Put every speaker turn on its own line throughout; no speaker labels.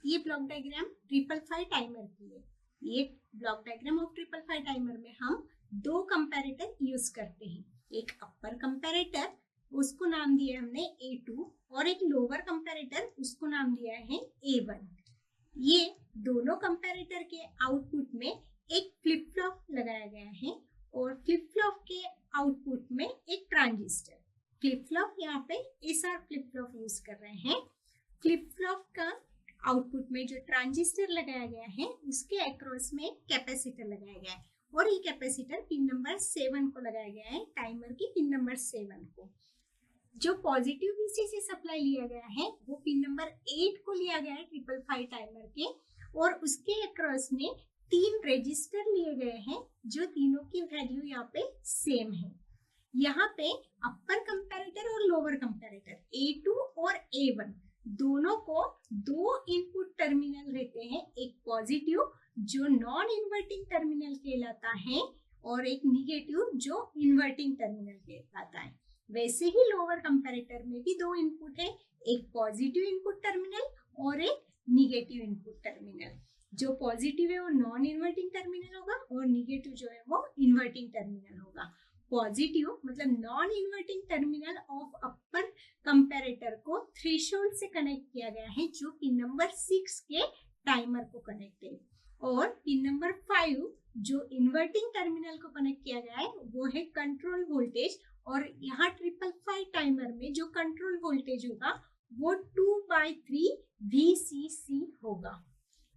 ये block diagram 555 timer की है। ये ब्लॉक डायग्राम ऑफ 555 टाइमर में हम दो कंपैरेटर यूज करते हैं। एक अपर कंपैरेटर, उसको नाम दिया हमने A2, और एक लोअर कंपैरेटर, उसको नाम दिया है A1। ये दोनों कंपैरेटर के आउटपुट में एक फ्लिप फ्लॉप लगाया गया है और फ्लिप फ्लॉप के आउटपुट में एक ट्रांजिस्टर। फ्लिप फ्लॉप यहाँ पे SR फ्लिप फ्लॉप यूज कर रहे हैं। फ्लिप फ्लॉप का आउटपुट में जो ट्रांजिस्टर लगाया गया है उसके अक्रॉस में कैपेसिटर लगाया गया है और ये कैपेसिटर पिन नंबर 7 को लगाया गया है, टाइमर की पिन नंबर 7 को। जो पॉजिटिव VCC सप्लाई लिया गया है वो पिन नंबर 8 को लिया गया है 555 टाइमर के, और उसके अक्रॉस में 3 रजिस्टर लिए गए हैं जो तीनों की वैल्यू यहाँ पे सेम है। यहाँ पे अपर कंपैरेटर और लोअर कंपैरेटर A2 और A1 दोनों को दो इनपुट टर्मिनल रहते हैं, एक पॉजिटिव जो नॉन इन्वर्टिंग टर्मिनल कहलाता है और एक निगेटिव जो इन्वर्टिंग टर्मिनल कहलाता है। वैसे ही लोअर कंपैरेटर में भी दो इनपुट है, एक पॉजिटिव इनपुट टर्मिनल और एक निगेटिव इनपुट टर्मिनल। जो पॉजिटिव है वो नॉन इन्वर्टिंग टर्मिनल होगा और निगेटिव जो है वो इन्वर्टिंग टर्मिनल होगा। पॉजिटिव मतलब non inverting terminal of upper comparator को थ्रेशोल्ड से कनेक्ट किया गया है जो पिन नंबर 6 के टाइमर को कनेक्ट है, और पिन नंबर 5 जो इन्वर्टिंग टर्मिनल को कनेक्ट किया गया है वो है कंट्रोल वोल्टेज, और यहाँ 555 टाइमर में जो कंट्रोल वोल्टेज होगा वो 2/3 VCC होगा।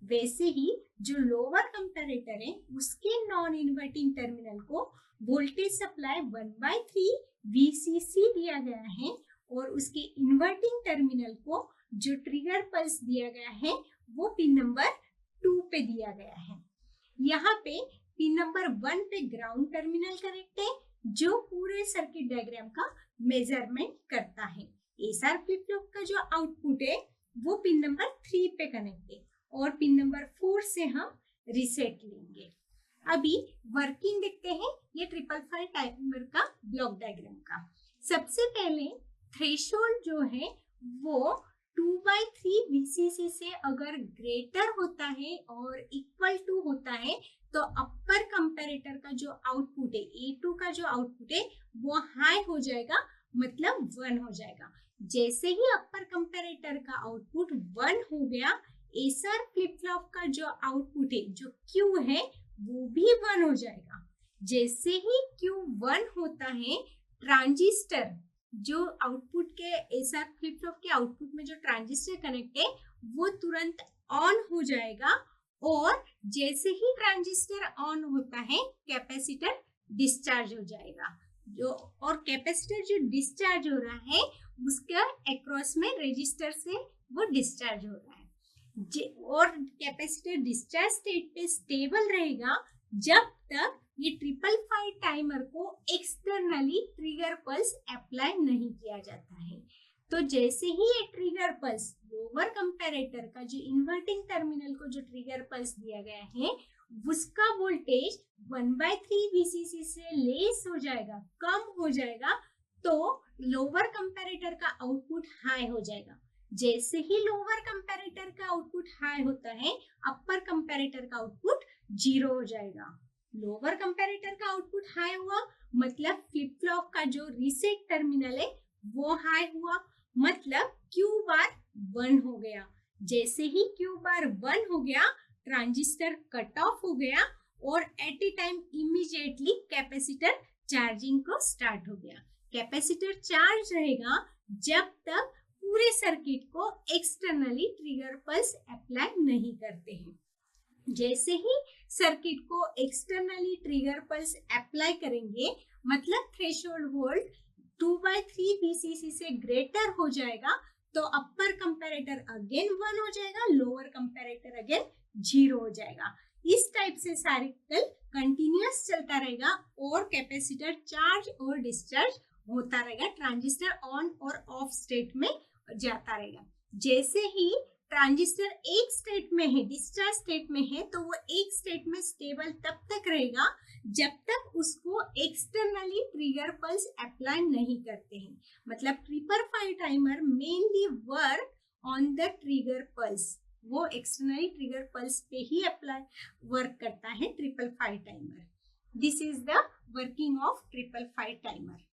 वैसे ही जो लोअर कंपैरेटर है उसके नॉन इन्वर्टिंग टर्मिनल को वोल्टेज सप्लाई 1/3 VCC दिया गया है, और उसके इन्वर्टिंग टर्मिनल को जो ट्रिगर पल्स दिया गया है वो पिन नंबर 2 पे दिया गया है। यहाँ पे पिन नंबर 1 पे ग्राउंड टर्मिनल कनेक्ट है जो पूरे सर्किट डायग्राम का मेजरमेंट करता है। SR फ्लिप फ्लॉप का जो आउटपुट है वो पिन नंबर 3 पे कनेक्ट है और पिन नंबर 4 से हम रीसेट लेंगे। अभी वर्किंग देखते हैं ये 555 टाइमर का ब्लॉक डायग्राम का। सबसे पहले थ्रेशोल्ड जो है वो 2/3 VCC से अगर ग्रेटर होता है और इक्वल टू होता है तो अपर कंपैरेटर का जो आउटपुट है A2 का जो आउटपुट है वो हाई हो जाएगा, मतलब 1 हो जाएगा। जैसे ही अपर कंपैरेटर का आउटपुट 1 हो गया, SR फ्लिप फ्लॉप का जो आउटपुट है जो Q है वो भी 1 हो जाएगा। जैसे ही Q 1 होता है, ट्रांजिस्टर जो आउटपुट के SR फ्लिप फ्लॉप के आउटपुट में जो ट्रांजिस्टर कनेक्ट है वो तुरंत ऑन हो जाएगा, और जैसे ही ट्रांजिस्टर ऑन होता है कैपेसिटर डिस्चार्ज हो जाएगा। जो और कैपेसिटर जो डिस्चार्ज हो रहा है उसका अक्रॉस में रजिस्टर से वो डिस्चार्ज हो रहा है, और कैपेसिटर डिस्चार्ज स्टेट पे स्टेबल रहेगा जब तक ये 555 टाइमर को एक्सटर्नली ट्रिगर पल्स अप्लाई नहीं किया जाता है। तो जैसे ही ये ट्रिगर पल्स लोअर कंपैरेटर का जो इन्वर्टिंग टर्मिनल को जो ट्रिगर पल्स दिया गया है उसका वोल्टेज 1/3 VCC से लेस हो जाएगा, कम हो जाएगा, तो लोअर कंपैरेटर का आउटपुट हाई हो जाएगा। जैसे ही लोअर कंपैरेटर का आउटपुट हाई होता है अपर कंपैरेटर का आउटपुट 0 हो जाएगा। लोअर कंपैरेटर का आउटपुट हाई हुआ मतलब फ्लिप फ्लॉप का जो रीसेट टर्मिनल है वो हाई हुआ, मतलब Q बार 1 हो गया। जैसे ही Q बार 1 हो गया ट्रांजिस्टर कट ऑफ हो गया और at a time immediately capacitor charging को स्टार्ट हो गया। कैपेसिटर चार्ज रहेगा जब तक पूरे सर्किट को एक्सटर्नली ट्रिगर पल्स अप्लाई नहीं करते हैं। जैसे ही सर्किट को एक्सटर्नली ट्रिगर पल्स अप्लाई करेंगे मतलब थ्रेशोल्ड वोल्ट 2/3 VCC से ग्रेटर हो जाएगा, तो अपर कंपैरेटर अगेन 1 हो जाएगा, लोअर कंपैरेटर अगेन 0 हो जाएगा। इस टाइप से साइकिल कंटिन्यूअस चलता रहेगा और कैपेसिटर चार्ज और डिस्चार्ज होता रहेगा, ट्रांजिस्टर ऑन और ऑफ स्टेट में जाता रहेगा। जैसे ही ट्रांजिस्टर एक स्टेट में है, डिस्चार्ज स्टेट में है, तो वो एक स्टेट में स्टेबल तब तक रहेगा जब तक उसको एक्सटर्नली ट्रिगर पल्स अप्लाई नहीं करते हैं। मतलब 555 timer mainly work on the trigger pulse, वो एक्सटर्नली ट्रिगर पल्स पे ही अप्लाई वर्क करता है 555 timer. This is the working of 555 timer.